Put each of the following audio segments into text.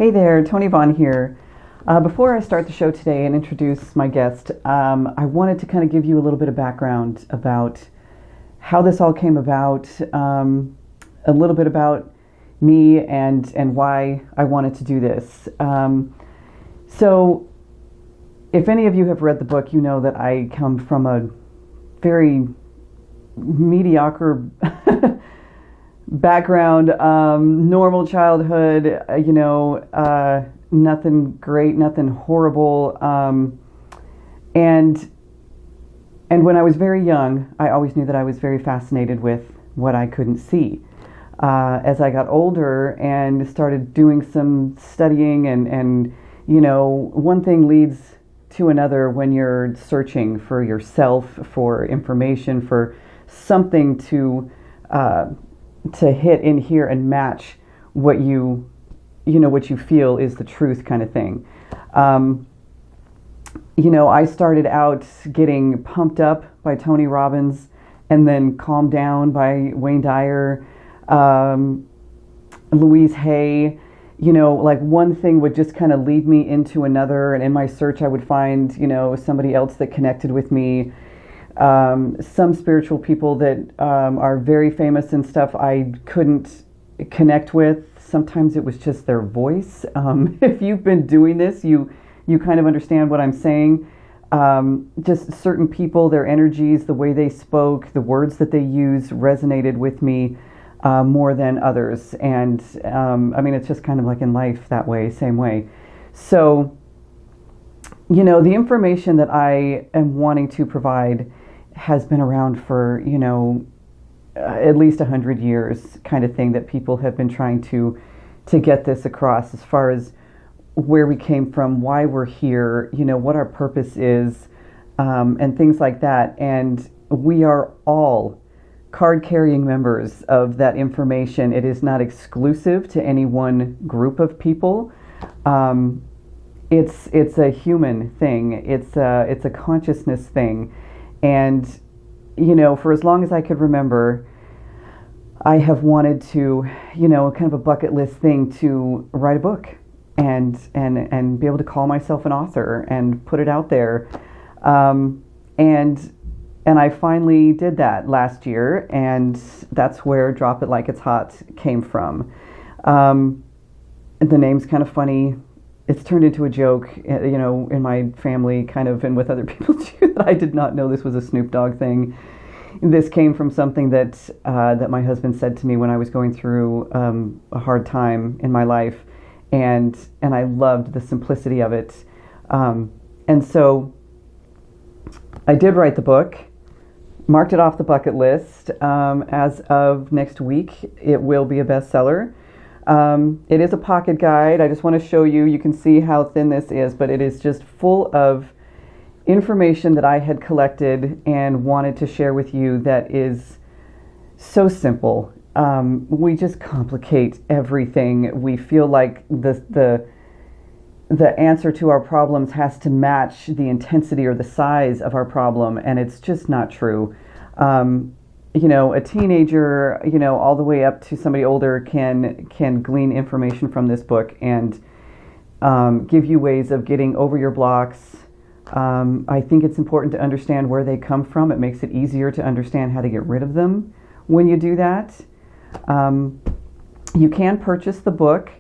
Hey there, Tony Vaughn here. Before I start the show today and introduce my guest, I wanted to kind of give you a little bit of background about how this all came about, a little bit about me and why I wanted to do this. So if any of you have read the book, you know that I come from a very mediocre background, normal childhood, nothing great, nothing horrible. And when I was very young, I always knew that I was very fascinated with what I couldn't see. As I got older and started doing some studying and one thing leads to another when you're searching for yourself, for information, for something to hit in here and match what you feel is the truth kind of thing. I started out getting pumped up by Tony Robbins and then calmed down by Wayne Dyer, Louise Hay. Like one thing would just kind of lead me into another, and in my search I would find, somebody else that connected with me. Some spiritual people that are very famous and stuff I couldn't connect with. Sometimes it was just their voice. If you've been doing this, you kind of understand what I'm saying. Just certain people, their energies, the way they spoke, the words that they used resonated with me more than others. And it's just kind of like in life that way, same way. So, the information that I am wanting to provide has been around for, at least 100 years kind of thing, that people have been trying to get this across as far as where we came from, why we're here, what our purpose is, and things like that. And we are all card-carrying members of that information. It is not exclusive to any one group of people. It's a human thing. It's a consciousness thing. And, for as long as I could remember, I have wanted to, kind of a bucket list thing to write a book and be able to call myself an author and put it out there. And I finally did that last year, and that's where Drop It Like It's Hot came from. The name's kind of funny. It's turned into a joke, in my family, kind of, and with other people too, that I did not know this was a Snoop Dogg thing. This came from something that my husband said to me when I was going through a hard time in my life, and I loved the simplicity of it. And so I did write the book, marked it off the bucket list. As of next week, it will be a bestseller. It is a pocket guide. I just want to show you. You can see how thin this is, but it is just full of information that I had collected and wanted to share with you that is so simple. We just complicate everything. We feel like the answer to our problems has to match the intensity or the size of our problem, and it's just not true. A teenager, all the way up to somebody older can glean information from this book and give you ways of getting over your blocks. I think it's important to understand where they come from. It makes it easier to understand how to get rid of them when you do that. You can purchase the book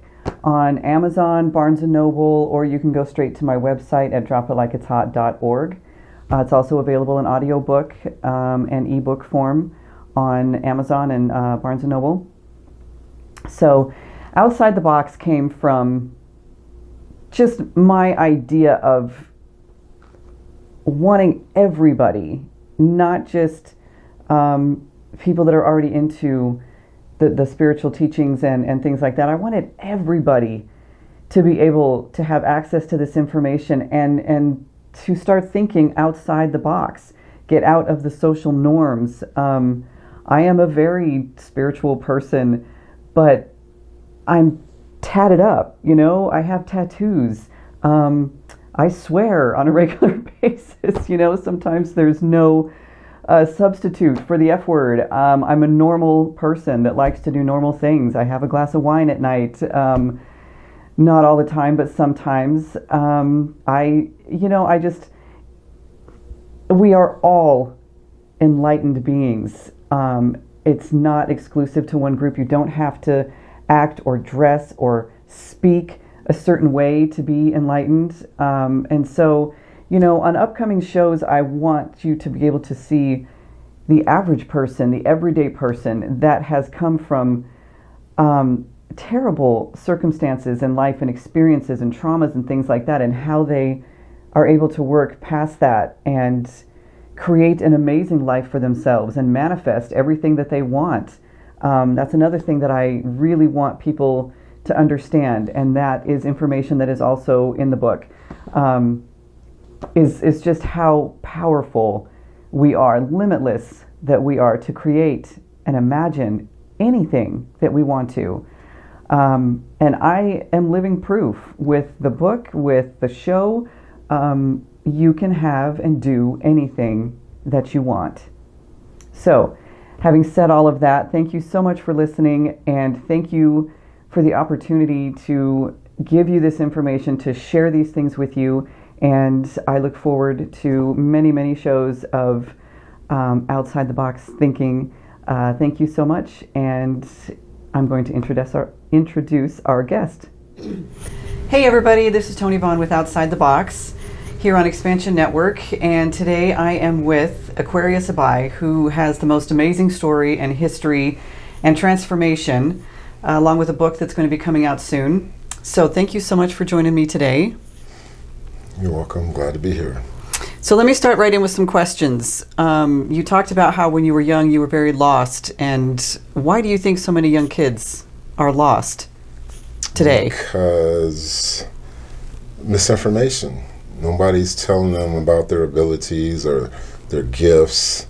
on Amazon, Barnes & Noble, or you can go straight to my website at dropitlikei'tshot.org. It's also available in audiobook and ebook form on Amazon and Barnes & Noble. So Outside the Box came from just my idea of wanting everybody, not just people that are already into the spiritual teachings and things like that. I wanted everybody to be able to have access to this information and to start thinking outside the box, get out of the social norms. I am a very spiritual person, but I'm tatted up, I have tattoos. I swear on a regular basis, sometimes there's no substitute for the F word. I'm a normal person that likes to do normal things. I have a glass of wine at night. not all the time, but sometimes. We are all enlightened beings. It's not exclusive to one group. You don't have to act or dress or speak a certain way to be enlightened. And so, on upcoming shows, I want you to be able to see the average person, the everyday person that has come from terrible circumstances in life and experiences and traumas and things like that, and how they are able to work past that and create an amazing life for themselves and manifest everything that they want. That's another thing that I really want people to understand, and that is information that is also in the book, is just how powerful we are, limitless that we are to create and imagine anything that we want to. And I am living proof with the book, with the show. You can have and do anything that you want. So, having said all of that, thank you so much for listening, and thank you for the opportunity to give you this information, to share these things with you. And I look forward to many, many shows of outside the box thinking. Thank you so much, and I'm going to introduce our guest. Hey everybody, this is Tony Vaughn with Outside the Box here on Xpnsion Network, and today I am with Aquarius Abye, who has the most amazing story and history and transformation, along with a book that's going to be coming out soon. So thank you so much for joining me today. You're welcome. Glad to be here. So let me start right in with some questions. You talked about how when you were young you were very lost, and why do you think so many young kids are lost today? Because misinformation. Nobody's telling them about their abilities or their gifts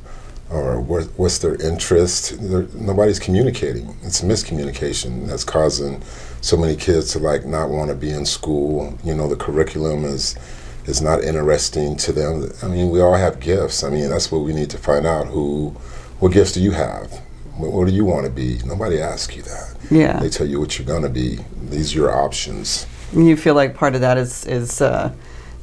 or what's their interest. Nobody's communicating. It's miscommunication that's causing so many kids to not want to be in school. The curriculum is not interesting to them. I mean, we all have gifts. I mean, that's what we need to find out. What gifts do you have? What do you want to be? Nobody asks you that. Yeah. They tell you what you're going to be. These are your options. You feel like part of that is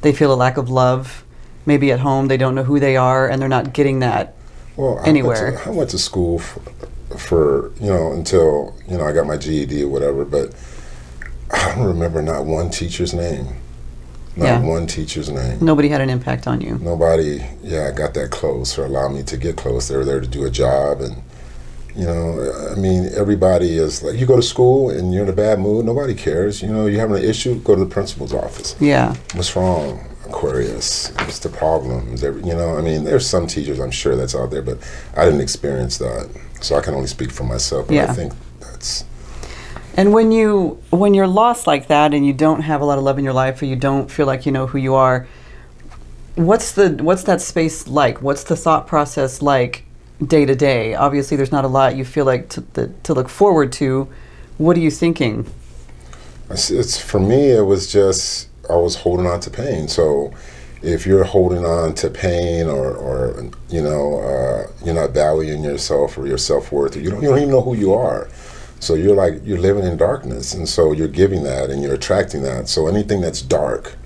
they feel a lack of love. Maybe at home they don't know who they are, and they're not getting that anywhere. I went to school for until I got my GED or whatever, but I don't remember not one teacher's name. Not one teacher's name. Nobody had an impact on you. Nobody, got that close or allowed me to get close. They were there to do a job, and everybody is like, you go to school and you're in a bad mood, nobody cares. You're having an issue, go to the principal's office. Yeah. What's wrong, Aquarius? What's the problem? There's some teachers I'm sure that's out there, but I didn't experience that, so I can only speak for myself. But I think that's. And when you're lost like that, and you don't have a lot of love in your life, or you don't feel like you know who you are, what's that space like? What's the thought process like day to day? Obviously, there's not a lot you feel like to look forward to. What are you thinking? For me, it was just I was holding on to pain. So if you're holding on to pain, or you're not valuing yourself or your self-worth, or you don't even know who you are. So you're living in darkness, and so you're giving that and you're attracting that. So anything that's dark,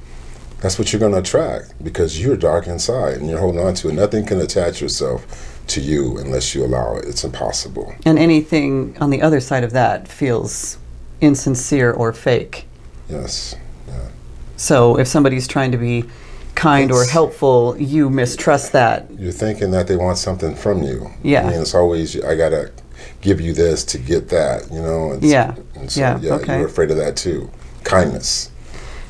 that's what you're going to attract, because you're dark inside and you're holding on to it. Nothing can attach yourself to you unless you allow it. It's impossible. And anything on the other side of that feels insincere or fake. Yes. Yeah. So if somebody's trying to be kind or helpful, you mistrust that. You're thinking that they want something from you. Yeah. It's always, I got to give you this to get that, And so, you're afraid of that too. Kindness.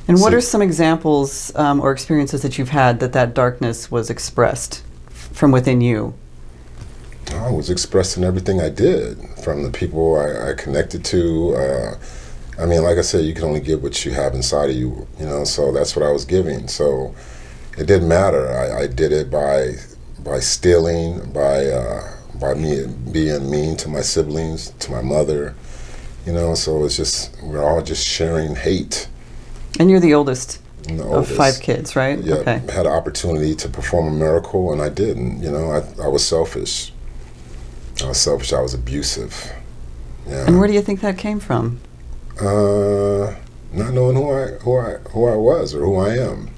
And what are some examples or experiences that you've had that darkness was expressed from within you? I was expressed in everything I did, from the people I connected to. Like I said, you can only give what you have inside of you, so that's what I was giving. So it didn't matter. I did it by stealing, by me being mean to my siblings, to my mother, so it's just, we're all just sharing hate. And you're the oldest of 5 kids, right? Yeah, okay. Had an opportunity to perform a miracle, and I didn't, I was selfish. I was abusive. Yeah. And where do you think that came from? not knowing who I was or who I am.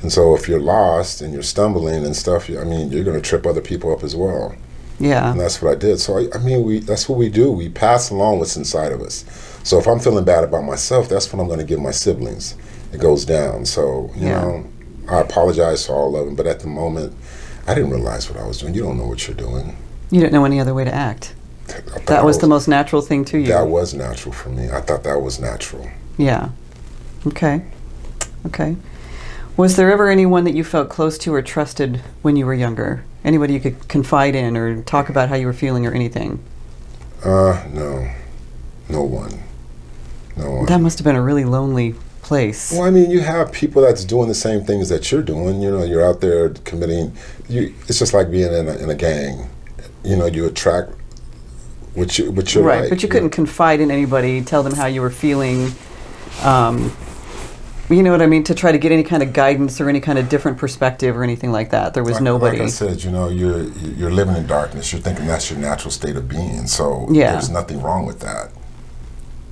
And so if you're lost and you're stumbling and stuff, I mean, you're going to trip other people up as well. Yeah. And that's what I did. So I mean, that's what we do. We pass along what's inside of us. So if I'm feeling bad about myself, that's what I'm going to give my siblings. It goes down. So, you know, I apologize to all of them, but at the moment, I didn't realize what I was doing. You don't know what you're doing. You didn't know any other way to act. That was the most natural thing to you. That was natural for me. I thought that was natural. Yeah. Okay. Was there ever anyone that you felt close to or trusted when you were younger? Anybody you could confide in or talk about how you were feeling or anything? No. No one. That must have been a really lonely place. Well, I mean, you have people that's doing the same things that you're doing. You know, you're out there committing. It's just like being in a gang. You know, you attract what you're right. But you couldn't confide in anybody, tell them how you were feeling. You know what I mean? To try to get any kind of guidance or any kind of different perspective or anything like that. There was nobody. Like I said, you know, you're living in darkness. You're thinking that's your natural state of being. So there's nothing wrong with that.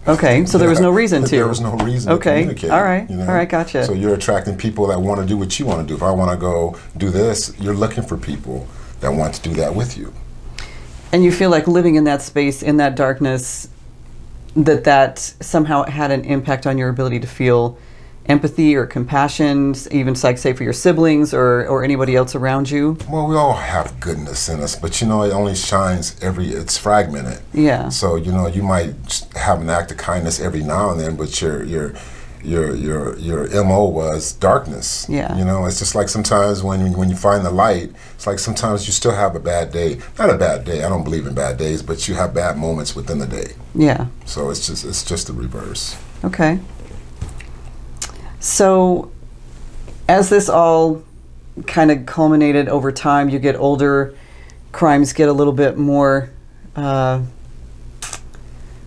Okay, so there was no reason to. There was no reason to communicate. All right, you know? All right, gotcha. So you're attracting people that want to do what you want to do. If I want to go do this, you're looking for people that want to do that with you. And you feel like living in that space, in that darkness, that somehow had an impact on your ability to feel empathy or compassion, even like say for your siblings or anybody else around you? Well, we all have goodness in us, but you know, it only shines it's fragmented. Yeah. So, you know, you might have an act of kindness every now and then, but your MO was darkness. Yeah. You know, it's just like sometimes when you find the light, it's like sometimes you still have a bad day. Not a bad day, I don't believe in bad days, but you have bad moments within the day. Yeah. So it's just the reverse. Okay. So, as this all kind of culminated over time, you get older, crimes get a little bit more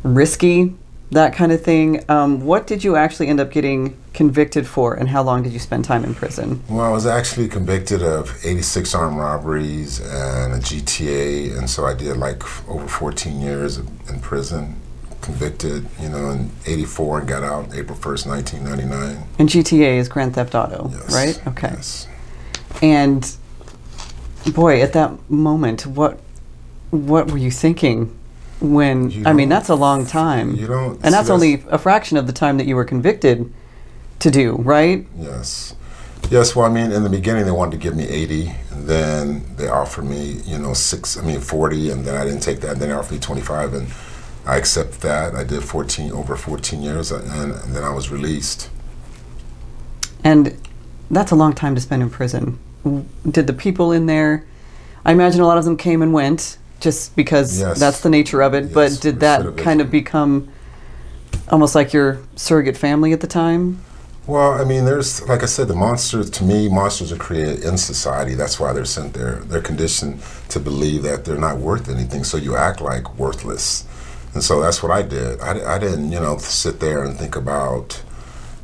risky, that kind of thing. What did you actually end up getting convicted for, and how long did you spend time in prison? Well, I was actually convicted of 86 armed robberies and a GTA, and so I did like over 14 years in prison. Convicted, you know, in 84 and got out April 1st, 1999. And GTA is Grand Theft Auto, right? Okay. Yes. And boy, at that moment, what were you thinking when, I mean, that's a long time. You don't. And that's only a fraction of the time that you were convicted to do, right? Yes. Yes, well, I mean, in the beginning, they wanted to give me 80, and then they offered me, you know, 40, and then I didn't take that, and then they offered me 25, and I accepted that. I did over 14 years, and then I was released. And that's a long time to spend in prison. Did the people in there, I imagine a lot of them came and went just because that's the nature of it, but did that kind of become almost like your surrogate family at the time? Well, I mean, there's, like I said, the monsters, to me, monsters are created in society. That's why they're sent there. They're conditioned to believe that they're not worth anything, so you act like worthless. And so that's what I did. I didn't, you know, sit there and think about,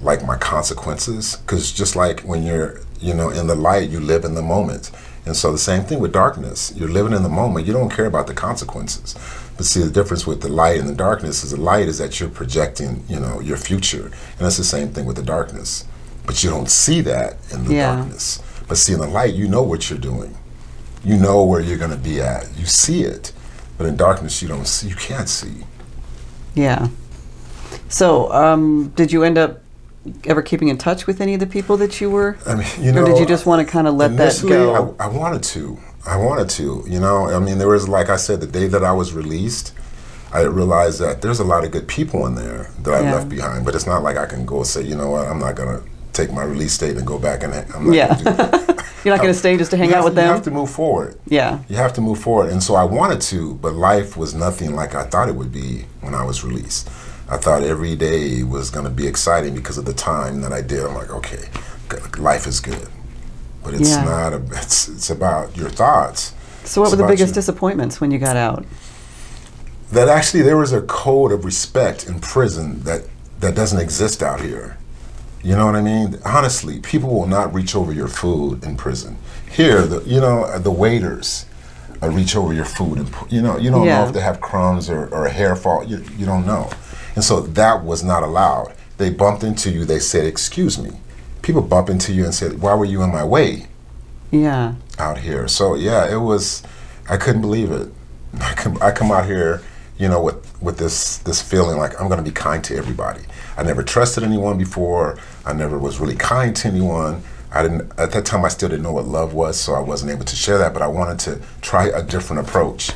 like, my consequences. Because just like when you're, you know, in the light, you live in the moment. And so the same thing with darkness. You're living in the moment. You don't care about the consequences. But see, the difference with the light and the darkness is the light is that you're projecting, you know, your future. And it's the same thing with the darkness. But you don't see that in the darkness. But see, in the light, you know what you're doing. You know where you're going to be at. You see it. But in darkness, you don't see. You can't see. Yeah. So, did you end up ever keeping in touch with any of the people that you were? I mean, you know, or did you just want to kind of let that go? I wanted to. You know, I mean, there was, like I said, the day that I was released, I realized that there's a lot of good people in there that I left behind. But it's not like I can go and say, you know what, I'm not gonna take my release date and go back and I'm not gonna do that. You're not going to stay just to hang out with them? You have to move forward. Yeah. You have to move forward. And so I wanted to, but life was nothing like I thought it would be when I was released. I thought every day was going to be exciting because of the time that I did. I'm like, okay, life is good. But it's not, it's about your thoughts. So what were the biggest disappointments when you got out? That actually there was a code of respect in prison that doesn't exist out here. You know what I mean? Honestly, people will not reach over your food in prison. Here, the waiters reach over your food, and you don't know if they have crumbs or a hair fall. You don't know, and so that was not allowed. they bumped into you, they said, "Excuse me." People bump into you and say, "Why were you in my way?" Yeah. Out here. So yeah, it was. I couldn't believe it. I come out here, with this feeling like I'm going to be kind to everybody. I never trusted anyone before. I never was really kind to anyone. I didn't at that time. I still didn't know what love was, so I wasn't able to share that. But I wanted to try a different approach.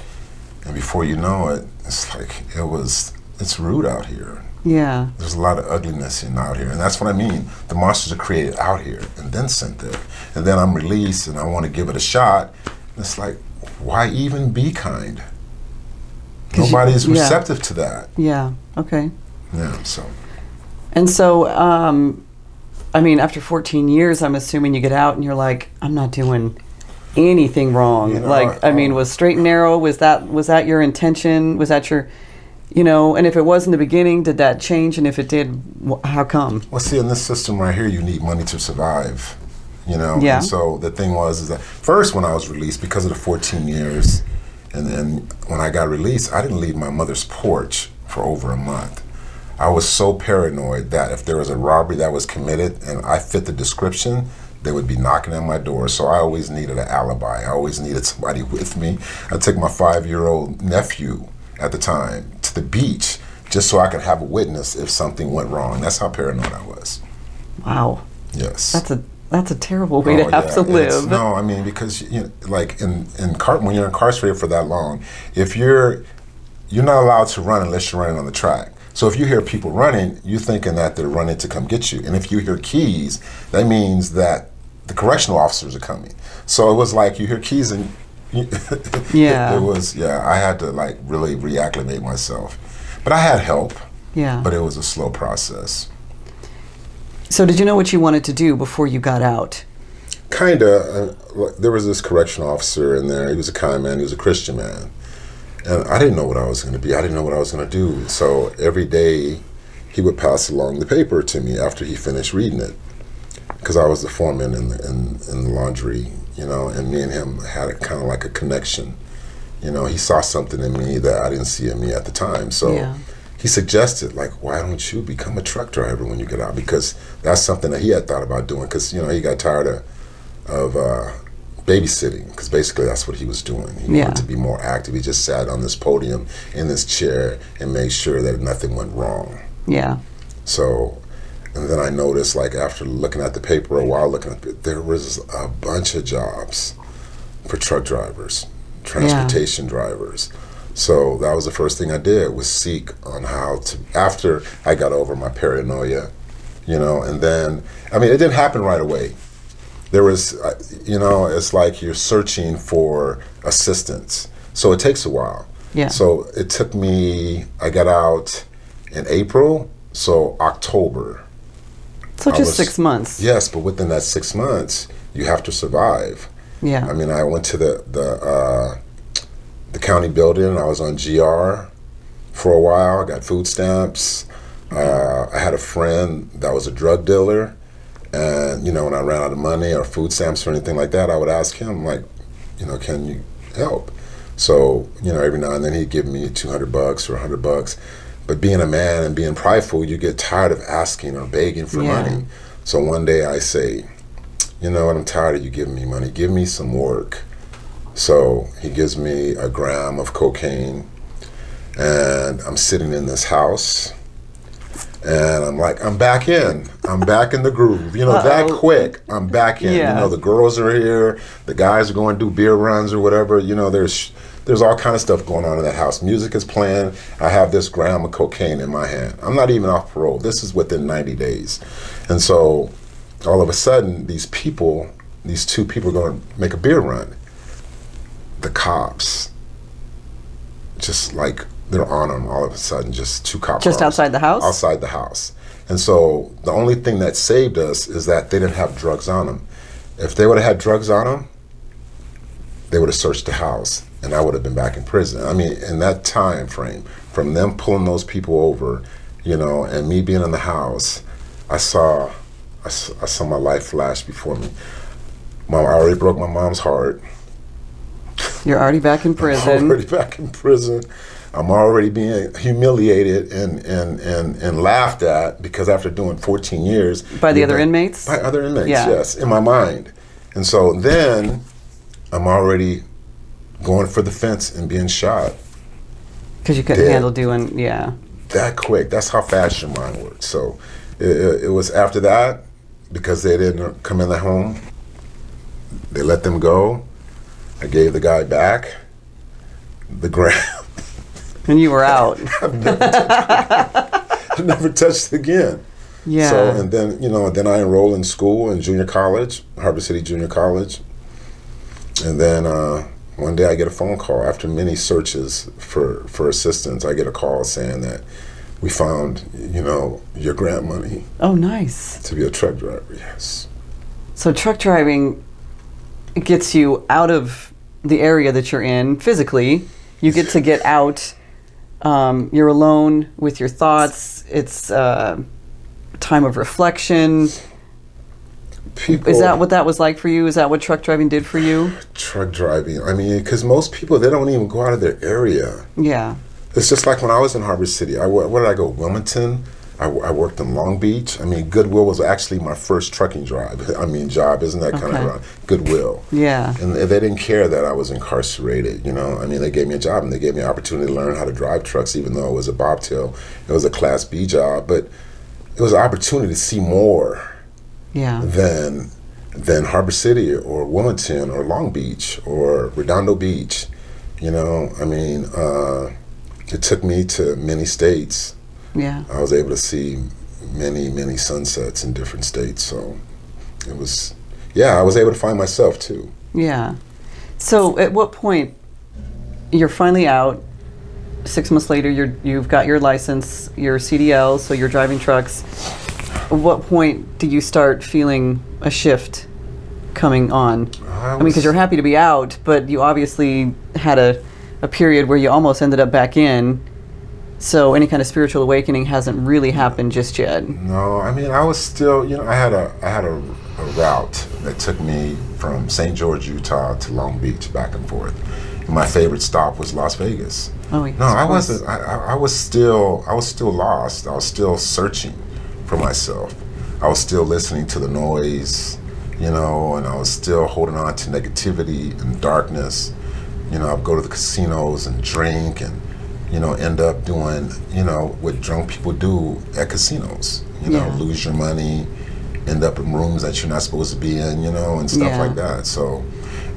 And before you know it, it's like it's rude out here. Yeah. There's a lot of ugliness out here, and that's what I mean. The monsters are created out here and then sent there, and then I'm released, and I want to give it a shot. It's like, why even be kind? Nobody's receptive to that. Yeah. Okay. Yeah. So. And so, I mean, after 14 years, I'm assuming you get out and you're like, I'm not doing anything wrong. I mean, was straight and narrow? Was that your intention? Was that your, and if it was in the beginning, did that change? And if it did, how come? Well, see, in this system right here, you need money to survive. Yeah. And so the thing is that first when I was released, because of the 14 years, and then when I got released, I didn't leave my mother's porch for over a month. I was so paranoid that if there was a robbery that was committed and I fit the description, they would be knocking on my door. So I always needed an alibi. I always needed somebody with me. I took my 5-year-old nephew at the time to the beach just so I could have a witness if something went wrong. That's how paranoid I was. Wow. Yes. That's a terrible way to have to live. No, I mean, because like when you're incarcerated for that long, if you're not allowed to run unless you're running on the track. So if you hear people running, you're thinking that they're running to come get you. And if you hear keys, that means that the correctional officers are coming. So it was like you hear keys and yeah. I had to like really reacclimate myself. But I had help. Yeah. But it was a slow process. So did you know what you wanted to do before you got out? Kinda. There was this correctional officer in there. He was a kind man. He was a Christian man. And I didn't know what I was going to be. I didn't know what I was going to do. So every day he would pass along the paper to me after he finished reading it. Because I was the foreman in the laundry, and me and him had a kind of like a connection. He saw something in me that I didn't see in me at the time. So he suggested, like, why don't you become a truck driver when you get out? Because that's something that he had thought about doing. Because, he got tired of babysitting, because basically that's what he was doing. He wanted to be more active. He just sat on this podium in this chair and made sure that nothing went wrong. Yeah. So, and then I noticed, like, after looking at the paper a while, there was a bunch of jobs for truck drivers, transportation drivers. So that was the first thing I did, was seek on how to, after I got over my paranoia, and then, I mean, it didn't happen right away. There was, it's like you're searching for assistance. So it takes a while. Yeah. So it took me, I got out in April, so October. So just 6 months. Yes, but within that 6 months, you have to survive. Yeah. I mean, I went to the county building. I was on GR for a while. I got food stamps. I had a friend that was a drug dealer. And, when I ran out of money or food stamps or anything like that, I would ask him, like, can you help? So, every now and then he'd give me $200 or $100. But being a man and being prideful, you get tired of asking or begging for money. So one day I say, you know what, I'm tired of you giving me money. Give me some work. So he gives me 1 gram of cocaine, and I'm sitting in this house. And I'm like, I'm back in the groove, that quick, I'm back in. The girls are here, the guys are going to do beer runs or whatever, there's all kind of stuff going on in that house. Music is playing, I have this gram of cocaine in my hand. I'm not even off parole, this is within 90 days. And so, all of a sudden, these two people are going to make a beer run. The cops, just like, they're on them all of a sudden, just 2 cops. Just outside the house? Outside the house. And so the only thing that saved us is that they didn't have drugs on them. If they would have had drugs on them, they would have searched the house and I would have been back in prison. I mean, in that time frame, from them pulling those people over, and me being in the house, I saw my life flash before me. I already broke my mom's heart. You're already back in prison. I'm already back in prison. I'm already being humiliated and laughed at, because after doing 14 years. By the other inmates? By other inmates, Yeah. yes, in my mind. And so then I'm already going for the fence and being shot. Because you couldn't Dead. handle doing, yeah. That quick. That's how fast your mind works. So it was after that, because they didn't come in the home, they let them go. I gave the guy back the gram. And you were out. I've never touched it again. Yeah. So, and then, then I enrolled in school in junior college, Harbor City Junior College. And then one day I get a phone call after many searches for assistance. I get a call saying that we found, your grant money. Oh, nice. To be a truck driver, yes. So truck driving gets you out of the area that you're in physically. You get to get out. You're alone with your thoughts. It's a time of reflection. Is that what that was like for you? Is that what truck driving did for you? Truck driving. I mean, because most people, they don't even go out of their area. Yeah. It's just like when I was in Harbor City. Where did I go? Wilmington. I worked in Long Beach. I mean, Goodwill was actually my first trucking job. Isn't that kind of around? Goodwill. Yeah. And they didn't care that I was incarcerated, I mean, they gave me a job, and they gave me an opportunity to learn how to drive trucks, even though it was a bobtail. It was a Class B job, but it was an opportunity to see more than Harbor City or Wilmington or Long Beach or Redondo Beach. I mean, it took me to many states. Yeah. I was able to see many, many sunsets in different states. So it was, I was able to find myself too. Yeah. So at what point, you're finally out, 6 months later, you've got your license, your CDL, so you're driving trucks. At what point do you start feeling a shift coming on? I mean, because you're happy to be out, but you obviously had a period where you almost ended up back in. So any kind of spiritual awakening hasn't really happened just yet. No, I mean, I was still, I had a route that took me from St. George, Utah to Long Beach, back and forth. And my favorite stop was Las Vegas. Oh, yes, no, I wasn't. I was still lost. I was still searching for myself. I was still listening to the noise, and I was still holding on to negativity and darkness. I'd go to the casinos and drink and end up doing, what drunk people do at casinos. Lose your money, end up in rooms that you're not supposed to be in, and stuff like that. So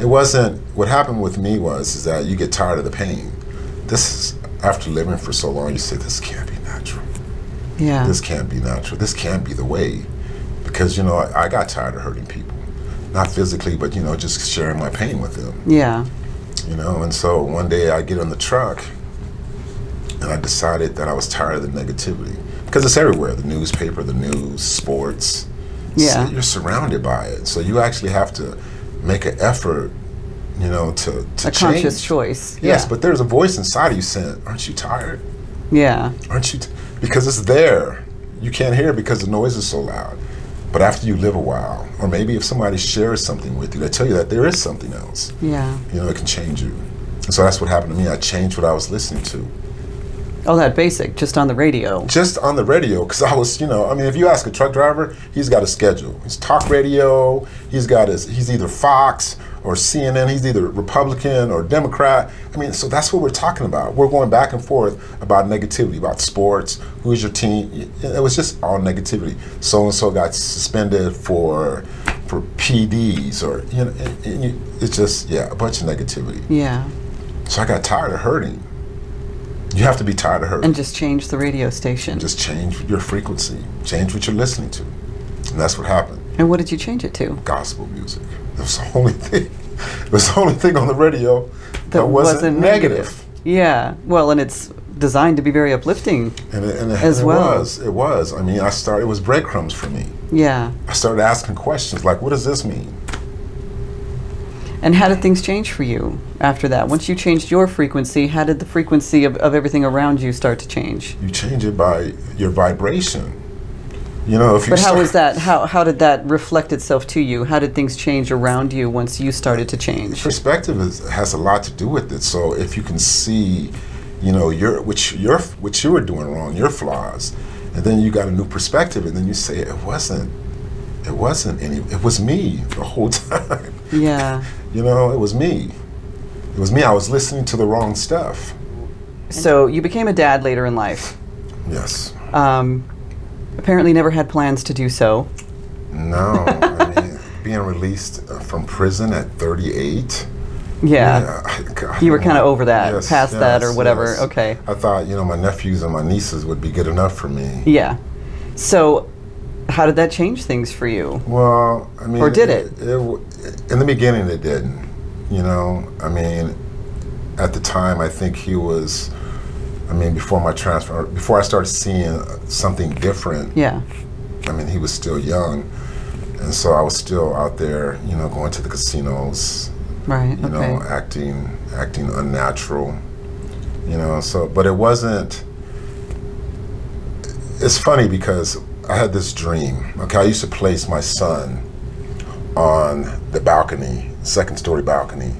it wasn't, what happened with me is that you get tired of the pain. This is, after living for so long, you say, this can't be natural. Yeah. This can't be natural. This can't be the way. Because, I got tired of hurting people. Not physically, but, just sharing my pain with them. Yeah. And so one day I get on the truck, and I decided that I was tired of the negativity. Because it's everywhere, the newspaper, the news, sports. Yeah. So you're surrounded by it. So you actually have to make an effort, to a change. Conscious choice. Yes, but there's a voice inside of you saying, aren't you tired? Yeah. Aren't you? Because it's there. You can't hear it because the noise is so loud. But after you live a while, or maybe if somebody shares something with you, they tell you that there is something else. Yeah. It can change you. And so that's what happened to me. I changed what I was listening to. Oh, that basic, just on the radio. Just on the radio, because I was, if you ask a truck driver, he's got a schedule. He's talk radio, he's either Fox or CNN, he's either Republican or Democrat. So that's what we're talking about. We're going back and forth about negativity, about sports, who's your team. It was just all negativity. So-and-so got suspended for PDs, or, it's just, a bunch of negativity. Yeah. So I got tired of hurting. You have to be tired of hurting. And just change the radio station. Just change your frequency. Change what you're listening to. And that's what happened. And what did you change it to? Gospel music. It was the only thing. It was the only thing on the radio that wasn't negative. Yeah. Well, and it's designed to be very uplifting as well. It was. It was breadcrumbs for me. Yeah. I started asking questions like, what does this mean? And how did things change for you after that? Once you changed your frequency, how did the frequency of everything around you start to change? You change it by your vibration. If you But how was that? How did that reflect itself to you? How did things change around you once you started to change? Perspective has a lot to do with it. So if you can see, you know, which you were doing wrong, your flaws, and then you got a new perspective, and then you say it was me the whole time. Yeah. You know, it was me. It was me. I was listening to the wrong stuff. So you became a dad later in life. Yes. Apparently never had plans to do so. No. I mean, being released from prison at 38. Yeah. God, You were kind of over that, yes, past that or whatever. yes. Okay. I thought, you know, my nephews and my nieces would be good enough for me. Yeah. So how did that change things for you? Well, I mean, Or did it? In the beginning, it didn't. You know, I mean, at the time, I think he was. I mean, before my transfer, before I started seeing something different. Yeah. I mean, he was still young, and so I was still out there, you know, going to the casinos. Right. You Okay. know, acting unnatural. You know, so but it wasn't. It's funny because I had this dream. Okay, I used to place my son on the balcony, second story balcony.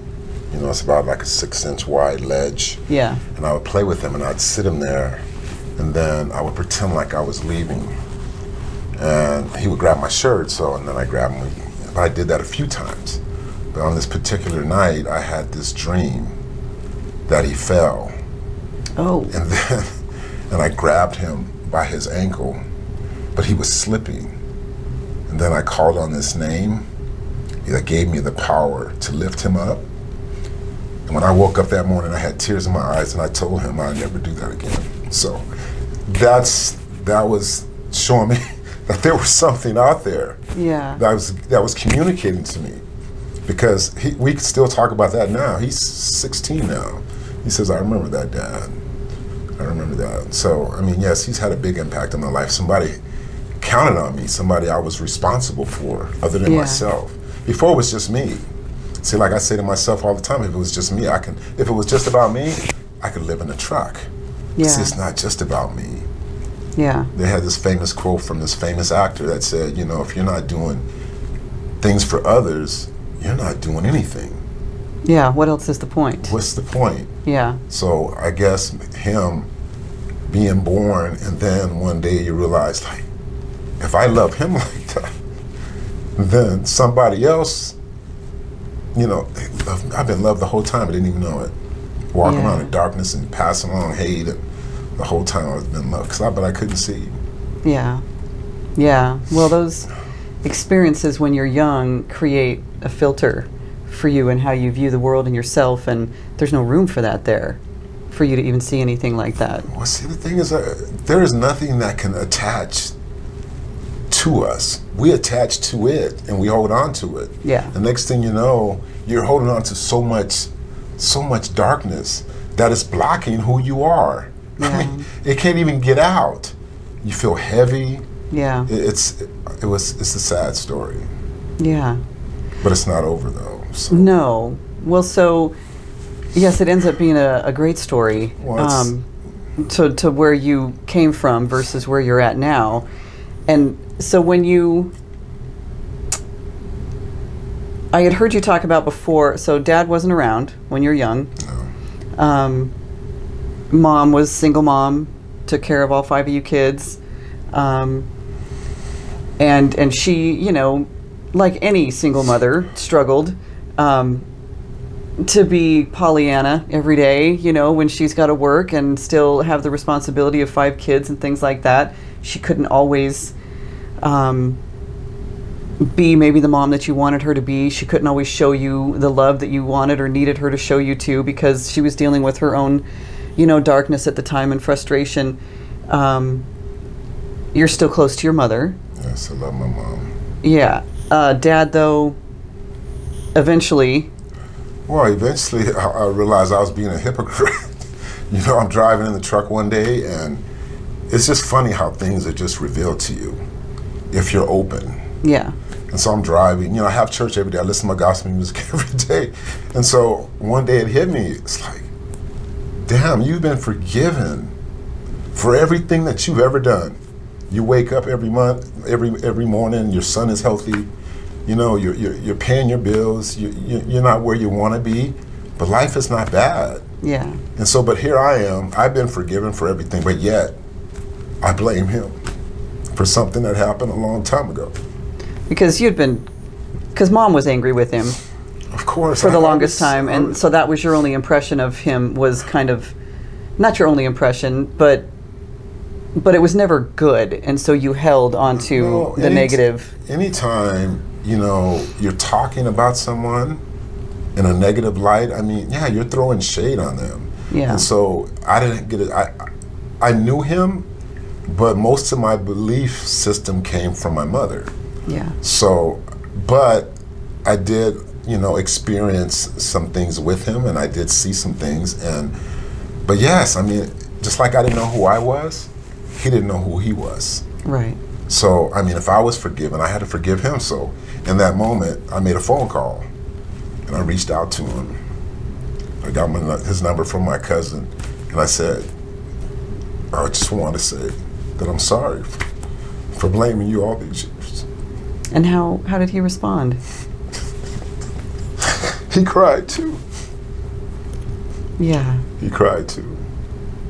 You know, it's about like a 6-inch wide ledge. Yeah. And I would play with him and I'd sit him there and then I would pretend like I was leaving. And he would grab my shirt, and then I grabbed him. I did that a few times. But on this particular night, I had this dream that he fell. Oh. And then, and I grabbed him by his ankle, but he was slipping. And then I called on this name that gave me the power to lift him up. And when I woke up that morning, I had tears in my eyes, and I told him I'd never do that again. So that was showing me that there was something out there. Yeah. That was communicating to me, because we can still talk about that now. He's 16 now. He says, "I remember that, Dad. I remember that." So I mean, yes, he's had a big impact on my life. Somebody counted on me. Somebody I was responsible for, other than myself. Before it was just me. See, like I say to myself all the time, if it was just me, if it was just about me, I could live in a truck. Yeah. See, it's not just about me. Yeah. They had this famous quote from this famous actor that said, you know, if you're not doing things for others, you're not doing anything. Yeah. What else is the point? What's the point? Yeah. So I guess him being born, and then one day you realize, like, if I love him like that, then somebody else, you know, I've been loved the whole time. I didn't even know it. Walking around in darkness and passing along hate, and the whole time I've been loved, but I couldn't see. Yeah. Yeah. Well, those experiences when you're young create a filter for you and how you view the world and yourself, and there's no room for that there, for you to even see anything like that. Well, see, the thing is, there is nothing that can attach to us. We attach to it and we hold on to it. Yeah. The next thing you know, you're holding on to so much darkness that is blocking who you are. Yeah. I mean, it can't even get out. You feel heavy. Yeah. It's a sad story. Yeah. But it's not over though. So. No. Well, so yes, it ends up being a great story. Well, to where you came from versus where you're at now. And so I had heard you talk about before, so Dad wasn't around when you were young. No. Mom was single mom, took care of all 5 of you kids. And she, you know, like any single mother, struggled to be Pollyanna every day, you know, when she's got to work and still have the responsibility of 5 kids and things like that. She couldn't always be maybe the mom that you wanted her to be. She couldn't always show you the love that you wanted or needed her to show you to, because she was dealing with her own, you know, darkness at the time and frustration. You're still close to your mother. Yes, I love my mom. Yeah. Dad, though, eventually... Well, eventually I realized I was being a hypocrite. You know, I'm driving in the truck one day, and it's just funny how things are just revealed to you if you're open. Yeah. And so I'm driving. You know, I have church every day. I listen to my gospel music every day. And so one day it hit me. It's like, damn, you've been forgiven for everything that you've ever done. You wake up every morning. Your son is healthy. You know, you're paying your bills. You're not where you want to be, but life is not bad. Yeah. And so, but here I am. I've been forgiven for everything, but yet I blame him for something that happened a long time ago. Because Mom was angry with him. Of course. For the longest time. And so that was your only impression of him, was kind of, not your only impression, but it was never good. And so you held onto the negative. Anytime, you're talking about someone in a negative light, I mean, yeah, you're throwing shade on them. Yeah. And so I didn't get it. I knew him, but most of my belief system came from my mother. Yeah. So, but I did, experience some things with him, and I did see some things. But yes, I mean, just like I didn't know who I was, he didn't know who he was. Right. So, I mean, if I was forgiven, I had to forgive him. So, in that moment, I made a phone call, and I reached out to him. I got his number from my cousin, and I said, I just want to say that I'm sorry for blaming you all these years. And how did he respond? He cried too. Yeah. He cried too.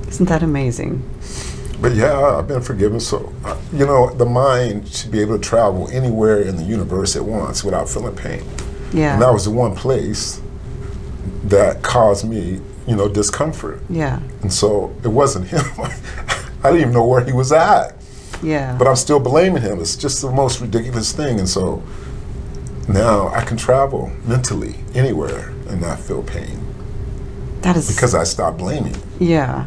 Isn't that amazing? But yeah, I've been forgiven. So, the mind should be able to travel anywhere in the universe it wants without feeling pain. Yeah. And that was the one place that caused me, discomfort. Yeah. And so it wasn't him. I didn't even know where he was at. Yeah. But I'm still blaming him. It's just the most ridiculous thing. And so now I can travel mentally anywhere and not feel pain. That is because I stopped blaming. Yeah.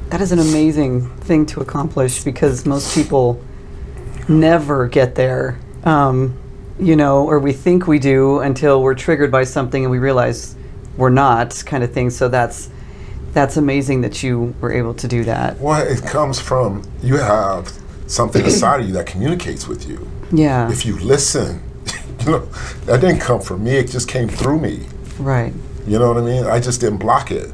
That is an amazing thing to accomplish, because most people never get there, or we think we do until we're triggered by something and we realize we're not, kind of thing. So that's amazing that you were able to do that. Well, it comes from, you have something inside of you that communicates with you. Yeah. If you listen, that didn't come from me, it just came through me. Right. You know what I mean? I just didn't block it.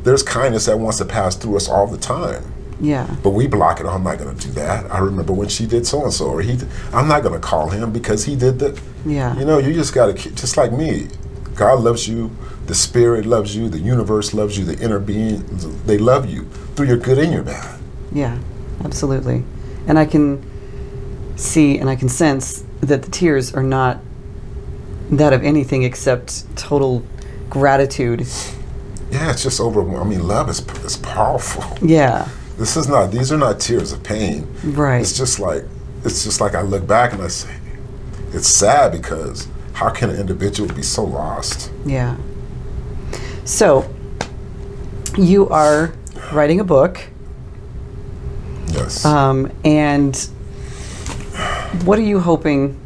There's kindness that wants to pass through us all the time. Yeah. But we block it. Oh, I'm not going to do that. I remember when she did so-and-so, or I'm not going to call him because he did that. Yeah. You just got to, just like me, God loves you, the spirit loves you, the universe loves you, the inner being, they love you through your good and your bad. Yeah, absolutely. And I can see and I can sense that the tears are not that of anything except total gratitude. Yeah, it's just love is powerful. Yeah. These are not tears of pain. Right. It's just like I look back and I say, it's sad, because how can an individual be so lost? Yeah. So, you are writing a book. Yes. And what are you hoping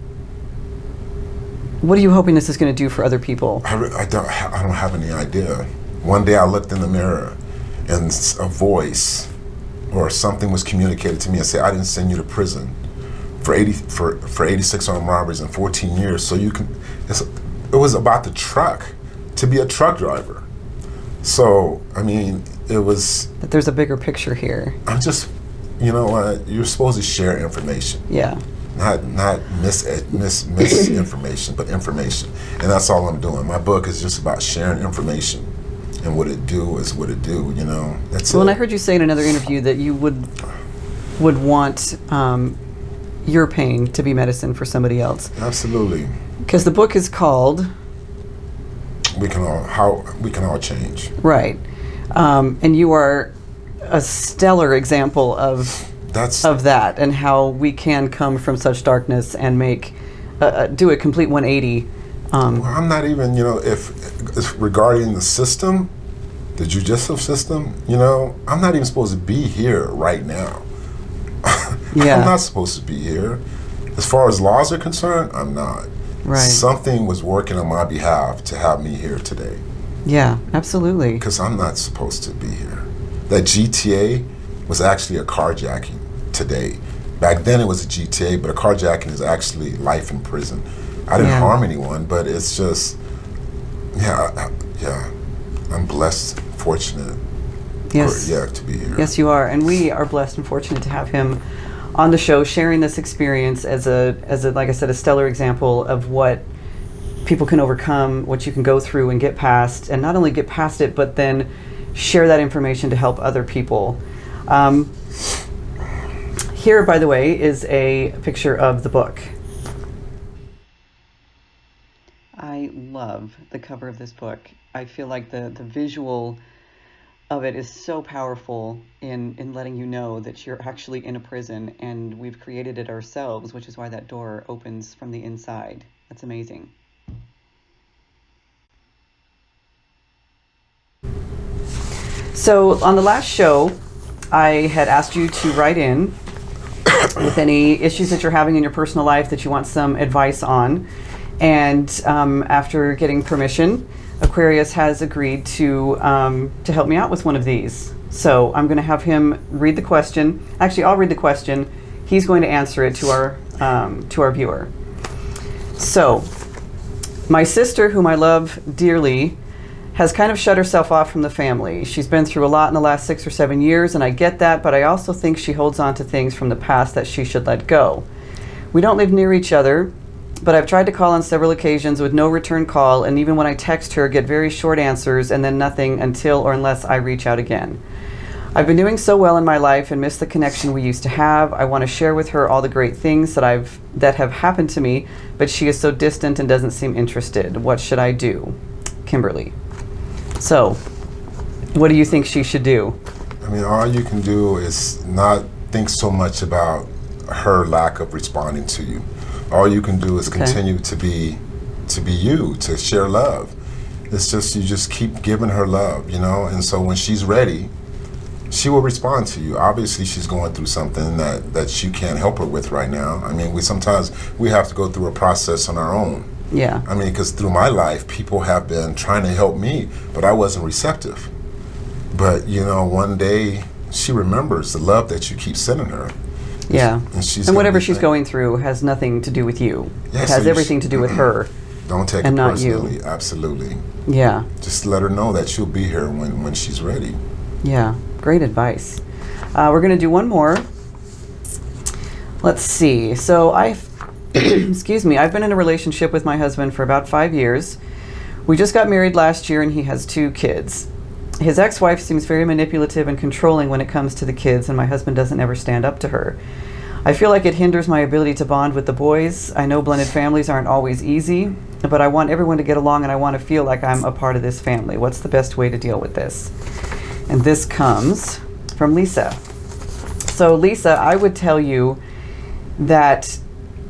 this is going to do for other people? I don't have any idea. One day I looked in the mirror and a voice or something was communicated to me and said, I didn't send you to prison for 86 armed robberies in 14 years. So it was about the truck, to be a truck driver. So, it was... But there's a bigger picture here. I'm just, you're supposed to share information. Yeah. Not misinformation, but information. And that's all I'm doing. My book is just about sharing information. And what it do is what it do, That's well, and I heard you say in another interview that you would want your pain to be medicine for somebody else. Absolutely. Because the book is called... We can all change. Right. And you are a stellar example of that, and how we can come from such darkness and do a complete 180. Well, I'm not even, if regarding the system, the judicial system, I'm not even supposed to be here right now. Yeah. I'm not supposed to be here. As far as laws are concerned, I'm not. Right. Something was working on my behalf to have me here today. Yeah, absolutely. Because I'm not supposed to be here. That GTA was actually a carjacking today. Back then it was a GTA, but a carjacking is actually life in prison. I didn't harm anyone, but it's just, I'm blessed, fortunate, to be here. Yes, you are, and we are blessed and fortunate to have him on the show, sharing this experience as a like I said, a stellar example of what people can overcome, what you can go through and get past, and not only get past it, but then share that information to help other people. Here, by the way, is a picture of the book. I love the cover of this book. I feel like the visual of it is so powerful in letting you know that you're actually in a prison and we've created it ourselves, which is why that door opens from the inside. That's amazing. So on the last show, I had asked you to write in with any issues that you're having in your personal life that you want some advice on. And after getting permission, Aquarius has agreed to help me out with one of these. So I'm going to have him read the question. Actually, I'll read the question. He's going to answer it to our viewer. So, my sister, whom I love dearly, has kind of shut herself off from the family. She's been through a lot in the last 6 or 7 years, and I get that, but I also think she holds on to things from the past that she should let go. We don't live near each other, but I've tried to call on several occasions with no return call, and even when I text her, get very short answers and then nothing until or unless I reach out again. I've been doing so well in my life and miss the connection we used to have. I want to share with her all the great things that have happened to me, but she is so distant and doesn't seem interested. What should I do? Kimberly. So, what do you think she should do? I mean, all you can do is not think so much about her lack of responding to you. All you can do is continue to be you, to share love. It's just, you just keep giving her love, you know? And so when she's ready, she will respond to you. Obviously, she's going through something that you can't help her with right now. I mean, sometimes we have to go through a process on our own. Yeah. I mean, because through my life, people have been trying to help me, but I wasn't receptive. But, you know, one day she remembers the love that you keep sending her. Yeah. And whatever she's going through has nothing to do with you. Yeah, it has everything to do with her. Don't take and it not personally. You. Absolutely. Yeah. Just let her know that you'll be here when she's ready. Yeah. Great advice. We're going to do one more. Let's see. So excuse me, I've been in a relationship with my husband for about 5 years. We just got married last year and he has 2 kids. His ex-wife seems very manipulative and controlling when it comes to the kids, and my husband doesn't ever stand up to her. I feel like it hinders my ability to bond with the boys. I know blended families aren't always easy, but I want everyone to get along and I want to feel like I'm a part of this family. What's the best way to deal with this? And this comes from Lisa. So Lisa, I would tell you that,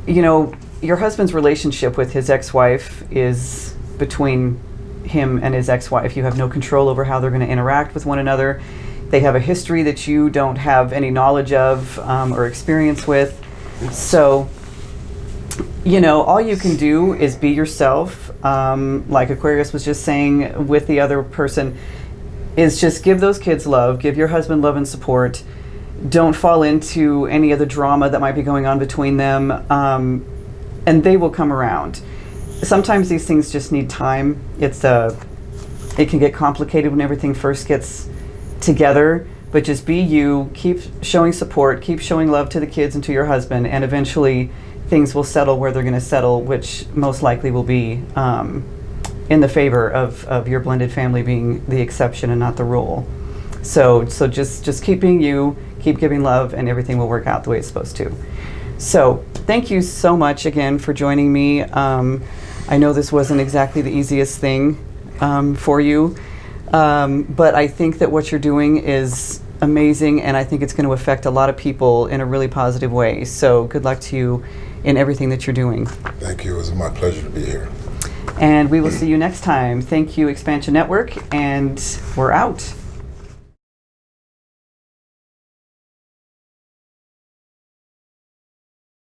you know, your husband's relationship with his ex-wife is between him and his ex-wife. You have no control over how they're going to interact with one another. They have a history that you don't have any knowledge of or experience with. So, you know, all you can do is be yourself. Like Aquarius was just saying with the other person, is just give those kids love, give your husband love and support. Don't fall into any of the drama that might be going on between them, and they will come around. Sometimes these things just need time. It can get complicated when everything first gets together, but just be you, keep showing support, keep showing love to the kids and to your husband, and eventually things will settle where they're going to settle, which most likely will be in the favor of your blended family being the exception and not the rule. So just keep being you, keep giving love, and everything will work out the way it's supposed to. So thank you so much again for joining me. I know this wasn't exactly the easiest thing for you, but I think that what you're doing is amazing, and I think it's going to affect a lot of people in a really positive way. So good luck to you in everything that you're doing. Thank you. It was my pleasure to be here. And we will see you next time. Thank you, Xpnsion Network, and we're out.